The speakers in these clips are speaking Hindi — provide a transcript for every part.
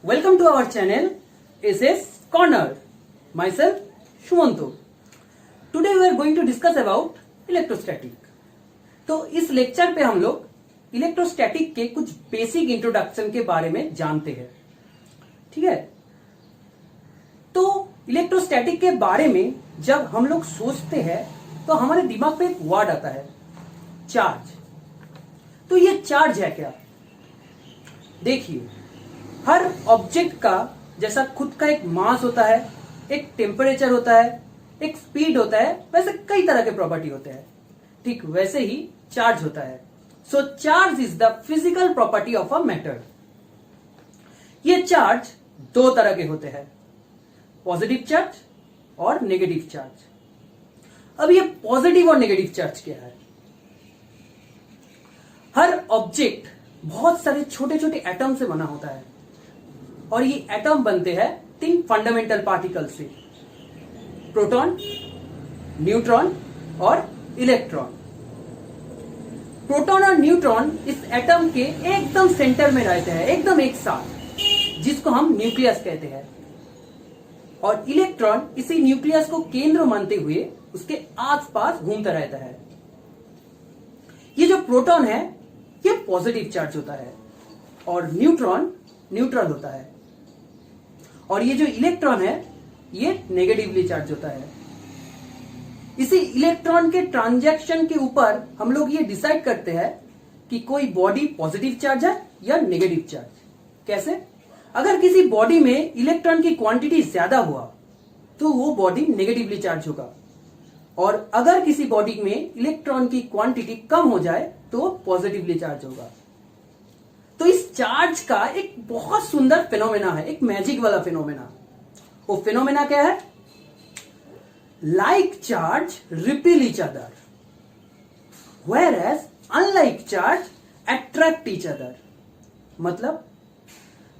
Welcome to our channel SS Corner. Myself Shumanto. Today we are going to discuss about electrostatic. तो इस लेक्चर पे हम लोग इलेक्ट्रोस्टैटिक के कुछ बेसिक इंट्रोडक्शन के बारे में जानते हैं. ठीक है. तो इलेक्ट्रोस्टैटिक के बारे में जब हम लोग सोचते हैं तो हमारे दिमाग पे एक वर्ड आता है, चार्ज. तो ये चार्ज है क्या? देखिए, हर ऑब्जेक्ट का जैसा खुद का एक मास होता है, एक टेम्परेचर होता है, एक स्पीड होता है, वैसे कई तरह के प्रॉपर्टी होते हैं. ठीक वैसे ही चार्ज होता है. So charge is the physical property of a matter. ये चार्ज दो तरह के होते हैं, पॉजिटिव चार्ज और नेगेटिव चार्ज. अब ये पॉजिटिव और नेगेटिव चार्ज क्या है? हर ऑब्जेक्ट बहुत सारे छोटे छोटे एटम से बना होता है और ये एटम बनते हैं तीन फंडामेंटल पार्टिकल से, प्रोटॉन, न्यूट्रॉन और इलेक्ट्रॉन. प्रोटॉन और न्यूट्रॉन इस एटम के एकदम सेंटर में रहते हैं, एकदम एक साथ, जिसको हम न्यूक्लियस कहते हैं. और इलेक्ट्रॉन इसी न्यूक्लियस को केंद्र मानते हुए उसके आसपास घूमता रहता है. ये जो प्रोटॉन है ये पॉजिटिव चार्ज होता है और न्यूट्रॉन न्यूट्रल होता है. और ये जो इलेक्ट्रॉन है ये नेगेटिवली चार्ज होता है. इसी इलेक्ट्रॉन के ट्रांजैक्शन के ऊपर हम लोग ये डिसाइड करते हैं कि कोई बॉडी पॉजिटिव चार्ज है या नेगेटिव चार्ज. कैसे? अगर किसी बॉडी में इलेक्ट्रॉन की क्वांटिटी ज्यादा हुआ तो वो बॉडी नेगेटिवली चार्ज होगा, और अगर किसी बॉडी में इलेक्ट्रॉन की क्वांटिटी कम हो जाए तो पॉजिटिवली चार्ज होगा. तो इस चार्ज का एक बहुत सुंदर फिनोमेना है, एक मैजिक वाला फिनोमेना. वो फिनोमेना क्या है? Like charge repel each other, whereas unlike charge attract each other. मतलब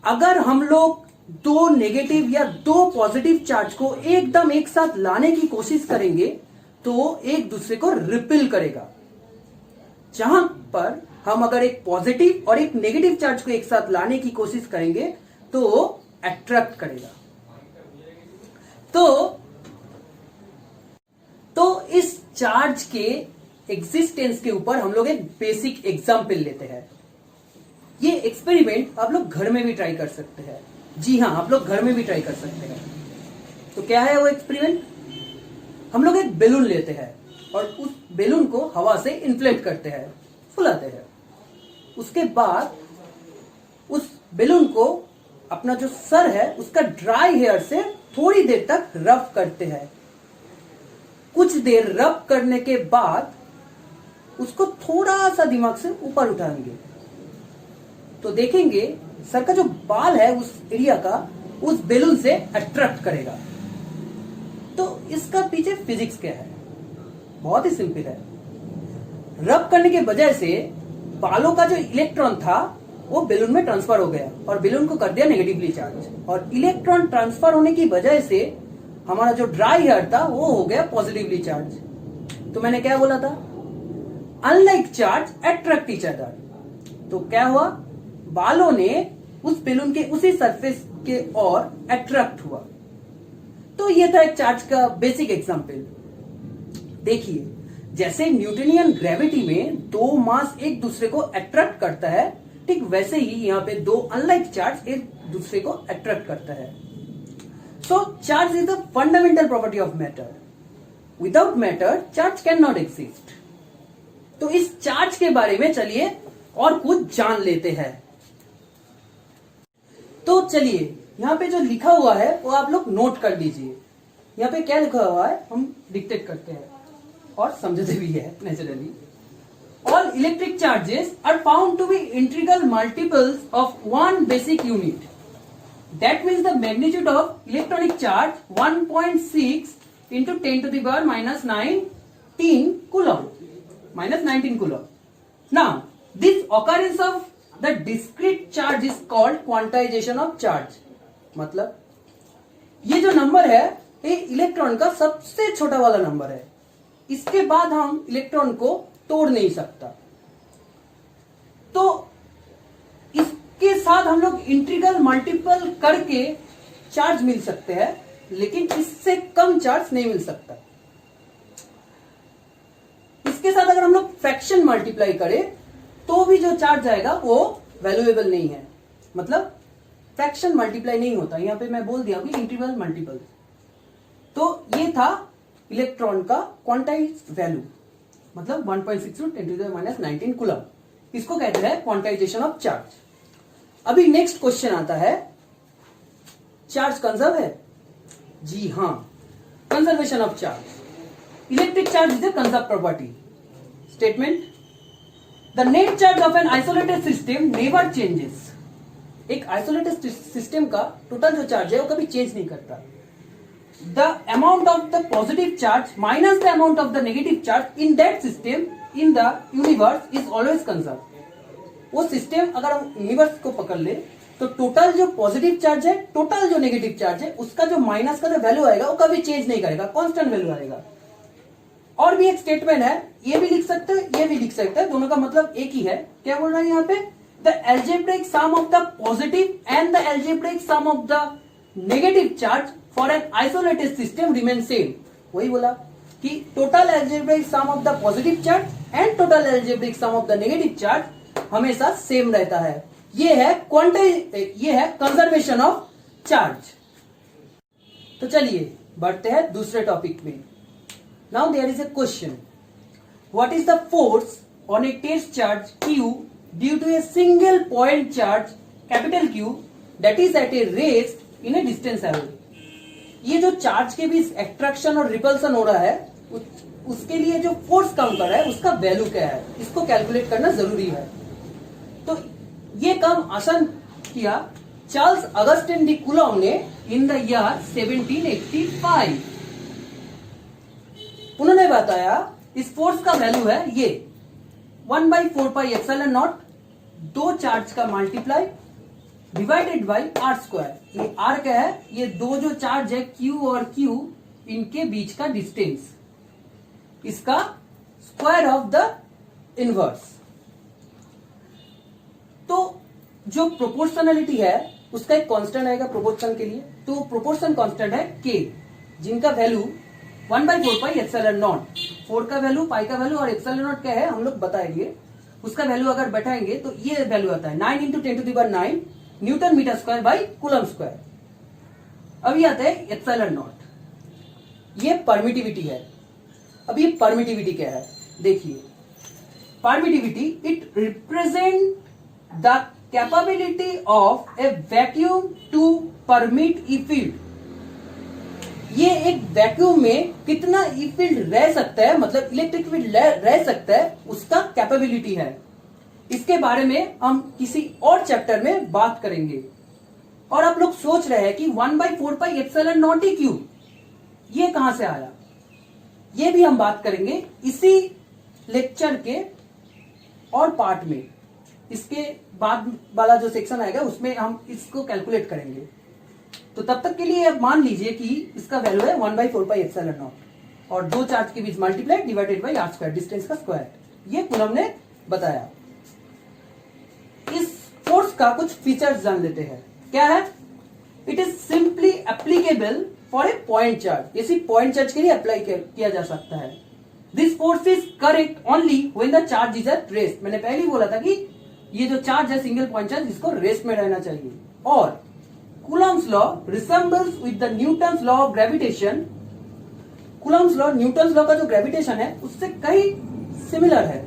अगर हम लोग दो नेगेटिव या दो पॉजिटिव चार्ज को एकदम एक साथ लाने की कोशिश करेंगे तो एक दूसरे को रिपेल करेगा. जहां पर हम अगर एक पॉजिटिव और एक नेगेटिव चार्ज को एक साथ लाने की कोशिश करेंगे तो वो अट्रैक्ट करेगा. तो इस चार्ज के एग्जिस्टेंस के ऊपर हम लोग एक बेसिक एग्जांपल लेते हैं. ये एक्सपेरिमेंट आप लोग घर में भी ट्राई कर सकते हैं. जी हां, आप लोग घर में भी ट्राई कर सकते हैं. तो क्या है वो एक्सपेरिमेंट? हम लोग एक बैलून लेते हैं और उस बैलून को हवा से इन्फ्लेट करते हैं, फुलाते हैं. उसके बाद उस बैलून को अपना जो सर है उसका ड्राई हेयर से थोड़ी देर तक रब करते हैं. कुछ देर रब करने के बाद उसको थोड़ा सा दिमाग से ऊपर उठाएंगे तो देखेंगे सर का जो बाल है उस एरिया का उस बैलून से अट्रैक्ट करेगा. तो इसका पीछे फिजिक्स क्या है? बहुत ही सिंपल है. रब करने के वजह से बालों का जो इलेक्ट्रॉन था वो बैलून में ट्रांसफर हो गया और बैलून को कर दिया नेगेटिवली चार्ज, और इलेक्ट्रॉन ट्रांसफर होने की वजह से हमारा जो ड्राई हेयर था वो हो गया पॉजिटिवली चार्ज. तो मैंने क्या बोला था? Unlike charge attract each other. तो क्या हुआ? बालों ने उस बैलून के उसी सरफेस के ओर अट्रैक्ट हुआ. तो ये था एक चार्ज का बेसिक एग्जांपल. देखिए, जैसे न्यूटनियन ग्रेविटी में दो मास एक दूसरे को अट्रैक्ट करता है, ठीक वैसे ही यहाँ पे दो अनलाइक चार्ज एक दूसरे को अट्रैक्ट करता है. So charge is the fundamental property of matter. Without matter charge can not exist. तो इस चार्ज के बारे में चलिए और कुछ जान लेते हैं. तो चलिए, यहाँ पे जो लिखा हुआ है वो आप लोग नोट कर लीजिए. यहाँ पे क्या लिखा हुआ है हम डिक्टेट करते हैं और समझते भी है naturally. All electric charges are found to be integral multiples of one basic unit. That means the magnitude of electronic charge 1.6 into 10 to the power -19 coulomb. -19 coulomb. Now this occurrence of the discrete charge is called quantisation of charge. मतलब ये जो नंबर है ये इलेक्ट्रॉन का सबसे छोटा वाला नंबर है. इसके बाद हम इलेक्ट्रॉन को तोड़ नहीं सकता. तो इस इसके साथ हम लोग इंटीग्रल मल्टीपल करके चार्ज मिल सकते हैं, लेकिन इससे कम चार्ज नहीं मिल सकता। इसके साथ अगर हम लोग फ्रैक्शन मल्टीप्लाई करें तो भी जो चार्ज आएगा वो वैल्यूएबल नहीं है, मतलब फ्रैक्शन मल्टीप्लाई नहीं होता। यहां पे मैं बोल दिया अभी इंटीग्रल मल्टीपल। तो ये था इलेक्ट्रॉन का क्वांटाइज्ड वैल्यू, मतलब 1.62 × 10⁻⁹ कूलम। इसको कहते हैं क्वांटाइजेशन ऑफ चार्ज। अभी नेक्स्ट क्वेश्चन आता है, चार्ज कंजर्व है? जी हां, conservation of charge. Electric charge is a conserve property. Statement, the net charge of an isolated system never changes. एक आइसोलेटेड सिस्टम का टोटल जो चार्ज है वो कभी चेंज नहीं करता। The amount of the positive charge minus the amount of the negative charge in that system in the universe is always conserve. वो सिस्टम अगर हम यूनिवर्स को पकड़ ले तो टोटल जो पॉजिटिव चार्ज है, टोटल जो नेगेटिव चार्ज है, उसका जो माइनस का जो वैल्यू आएगा वो कभी चेंज नहीं करेगा, कांस्टेंट वैल्यू आएगा। और भी एक स्टेटमेंट है, ये भी लिख सकते हैं, ये भी लिख सकते हैं, दोनों का मतलब एक ही है। क्या बोल रहा है यहाँ पे? The algebraic sum of the positive and the algebraic sum of the negative charge for an isolated system remain same. वही बोला कि total algebraic sum of the positive charge and total algebraic sum of the negative charge हमेशा सेम रहता है। ये है कंजर्वेशन ऑफ चार्ज। तो चलिए बढ़ते हैं दूसरे टॉपिक में। Now there is a question, what is the force on a test charge Q due to a single point charge capital Q that is at a rest in a distance L। ये जो चार्ज के बीच एट्रैक्शन और रिपल्सन हो रहा है, उसके लिए जो फोर्स काम कर रहा है उसका वैल्यू क्या है, इसको कैलकुलेट करना जरूरी है। तो ये काम आसान किया चार्ल्स अगस्टिन डी कूलॉम ने इन द ईयर 1785। उन्होंने बताया इस फोर्स का वैल्यू है ये 1/4πε0, दो चार्ज का मल्टीप्लाई डिवाइडेड बाई r²। ये r क्या है? ये दो जो चार्ज है Q और Q, इनके बीच का डिस्टेंस, इसका स्क्वायर ऑफ द इनवर्स। तो जो प्रोपोर्शनलिटी है उसका एक कांस्टेंट आएगा प्रोपोर्शन के लिए, तो प्रोपोर्शन कांस्टेंट है k, जिनका वैल्यू 1/4πε0। 4 का वैल्यू, पाई का वैल्यू और ε0 क्या है हम लोग बताएंगे। उसका वैल्यू अगर बैठाएंगे तो ये वैल्यू आता है 9 × 10⁹ newton metre square by coulomb square. अभी आता है ε0, ये परमिटिविटी है। अब ये परमिटिविटी क्या है देखिए, permittivity it represent the capability of a vacuum to permit E field. ये एक वैक्यूम में कितना ई फील्ड रह सकता है, मतलब इलेक्ट्रिक फील्ड रह सकता है, उसका कैपेबिलिटी है। इसके बारे में हम किसी और चैप्टर में बात करेंगे। और आप लोग सोच रहे हैं कि 1/4πε0 ही क्यों, ये कहां से आया, ये भी हम बात करेंगे इसी लेक्चर के और पार्ट में। इसके बाद वाला जो सेक्शन आएगा उसमें हम इसको कैलकुलेट करेंगे। तो तब तक के लिए आप मान लीजिए कि इसका वैल्यू है 1/4πε0 और दो चार्ज के बीच multiply divided by r², distance का स्क्वायर। ये कूलम ने बताया। इस फोर्स का कुछ फीचर्स जान लेते हैं। क्या है? It is simply applicable for a point charge. इसी पॉइंट चार्ज के लिए अप्लाई किया जा सकता है। This force is correct only when the charge is at rest. मैंने पहले ही बोला था कि ये जो चार्ज है सिंगल पॉइंट चार्ज, इसको रेस्ट में रहना चाहिए। और Coulomb's law resembles with the Newton's law of gravitation. Coulomb's law, Newton's law का जो ग्रेविटेशन है उससे कई सिमिलर है।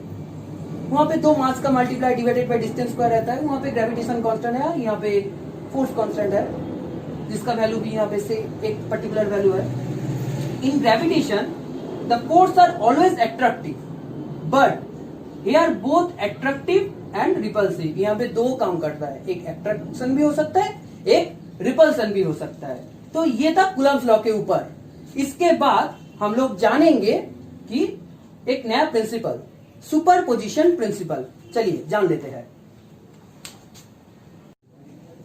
वहां पे दो मास का multiply divided by distance square रहता है, वहां पे ग्रेविटेशन कांस्टेंट है, यहाँ पे फोर्स कांस्टेंट है, जिसका वैल्यू भी यहाँ पे से एक पर्टिकुलर वैल्यू है। In gravitation the force are always attractive, but here both attractive and repulsive. यहाँ पे दो काम करता है, एक एट्रैक्शन भी हो सकता है, एक रिपल्सन भी हो सकता है। तो ये था कूलम्स लॉ के ऊपर। इसके बाद हम लोग जानेंगे कि एक नया प्रिंसिपल, सुपरपोजिशन प्रिंसिपल। चलिए जान लेते हैं।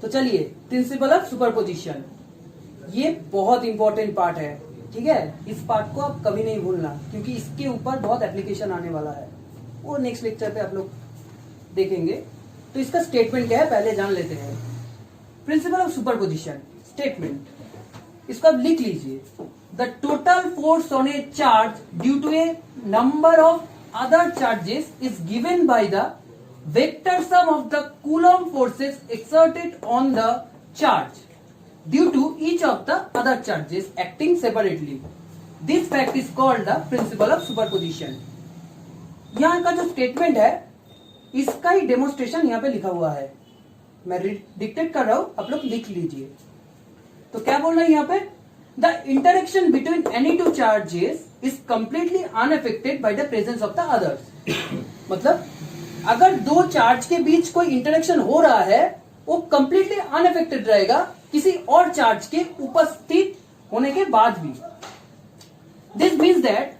तो चलिए, प्रिंसिपल ऑफ सुपरपोजिशन, ये बहुत इंपॉर्टेंट पार्ट है, ठीक है। इस पार्ट को आप कभी नहीं भूलना, क्योंकि इसके ऊपर बहुत एप्लीकेशन आने वाला है। वो नेक्स्ट लेक्चर पे आप लोग देखेंगे। तो इसका स्टेटमेंट क्या है पहले जान लेते हैं। प्रिंसिपल ऑफ सुपरपोजिशन स्टेटमेंट, इसको आप लिख लीजिए। The total force on a charge due to a number of other charges is given by the vector sum of the Coulomb forces exerted on the charge due to each of the other charges acting separately. This fact is called the principle of superposition. यहां का जो स्टेटमेंट है इसका ही डेमोन्स्ट्रेशन यहां पे लिखा हुआ है, मैं डिक्टेट कर रहा हूं, आप लोग लिख लीजिए। तो क्या बोल रहा है यहाँ पे, the interaction between any two charges is completely unaffected by the presence of the others. मतलब अगर दो चार्ज के बीच कोई इंटरेक्शन हो रहा है वो कंप्लीटली अनअफेक्टेड रहेगा किसी और चार्ज के उपस्थित होने के बाद भी। This means that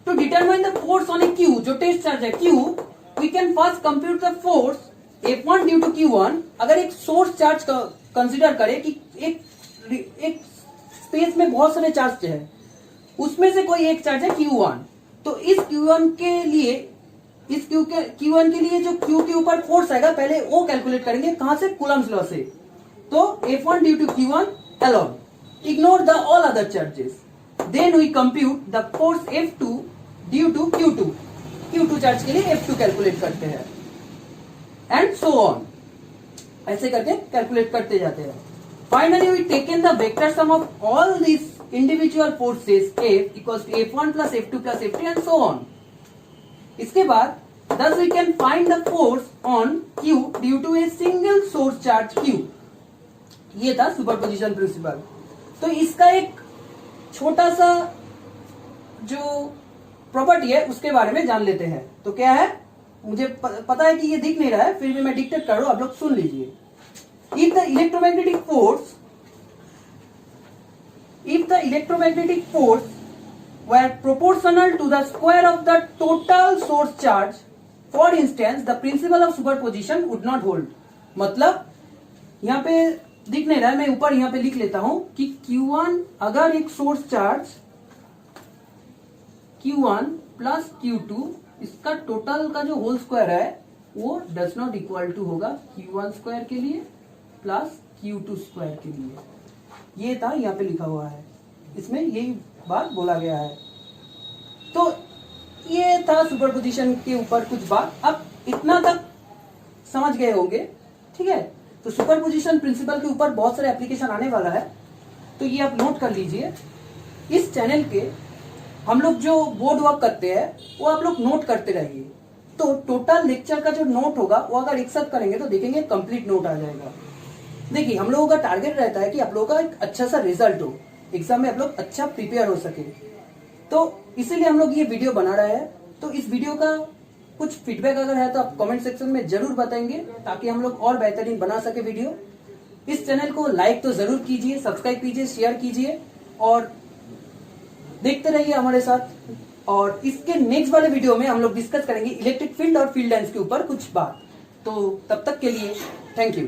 to determine the force on a Q, जो टेस्ट चार्ज है Q, we can first compute the force F1 due to Q1। अगर एक सोर्स चार्ज कंसिडर करें कि एक स्पेस में बहुत सारे चार्ज है, उसमें से कोई एक चार्ज है Q1, तो इस Q1 के लिए Q1 के लिए जो Q के ऊपर फोर्स आएगा पहले वो कैलकुलेट करेंगे, कहां से, कूलम्स लॉ से। तो F1 due to Q1 alone, ignore the all other charges, then we compute the force F2 due to Q2 charge के लिए F2 कैलकुलेट करते हैं, एंड सो ऑन, ऐसे करके कैलकुलेट करते जाते हैं। Finally we taken the vector sum of all this individual forces F equals to F1 plus F2 plus F3 and so on. इसके बाद thus we can find the force on Q due to a single source charge Q। ये था सुपरपोजिशन प्रिंसिपल। तो इसका एक छोटा सा जो प्रॉपर्टी है उसके बारे में जान लेते हैं। तो क्या है, मुझे पता है कि ये दिख नहीं रहा है, फिर भी मैं डिक्टेट कर रहा हूं, आप लोग सुन लीजिए। If the electromagnetic force were proportional to the square of the total source charge, for instance, the principle of superposition would not hold। मतलब यहाँ पे दिख नहीं रहा है, मैं ऊपर यहाँ पे लिख लेता हूं कि Q1 अगर एक source charge Q1 plus Q2 इसका टोटल का जो होल स्क्वायर है वो डज नॉट इक्वल टू होगा Q1 स्क्वायर के लिए प्लस Q2 स्क्वायर के लिए। ये था यहाँ पे लिखा हुआ है, इसमें यही बात बोला गया है। तो ये था सुपरपोजिशन के ऊपर कुछ बात, अब इतना तक समझ गए होंगे, ठीक है। तो सुपरपोजिशन प्रिंसिपल के ऊपर बहुत सारे एप्लीकेशन आने वाला है, तो ये आप नोट कर लीजिए। इस चैनल के हम लोग जो बोर्ड वर्क करते हैं वो आप लोग नोट करते रहिए। तो टोटल लेक्चर का जो नोट होगा वो अगर एक साथ करेंगे तो देखेंगे कंप्लीट नोट आ जाएगा। देखिए हम लोगों का टारगेट रहता है कि आप लोगों का एक अच्छा सा रिजल्ट हो, एग्जाम में आप लोग अच्छा प्रिपेयर हो सके, तो इसीलिए हम लोग ये वीडियो बना रहे हैं। तो इस वीडियो का कुछ फीडबैक अगर है तो आप कमेंट सेक्शन में जरूर बताएंगे, ताकि हम लोग और बेहतरीन बना सके वीडियो। इस चैनल को लाइक तो जरूर कीजिए, सब्सक्राइब कीजिए, शेयर कीजिए और देखते रहिए हमारे साथ। और इसके नेक्स्ट वाले वीडियो में हम लोग डिस्कस करेंगे इलेक्ट्रिक फील्ड और फील्ड लाइंस के ऊपर कुछ बात। तो तब तक के लिए थैंक यू।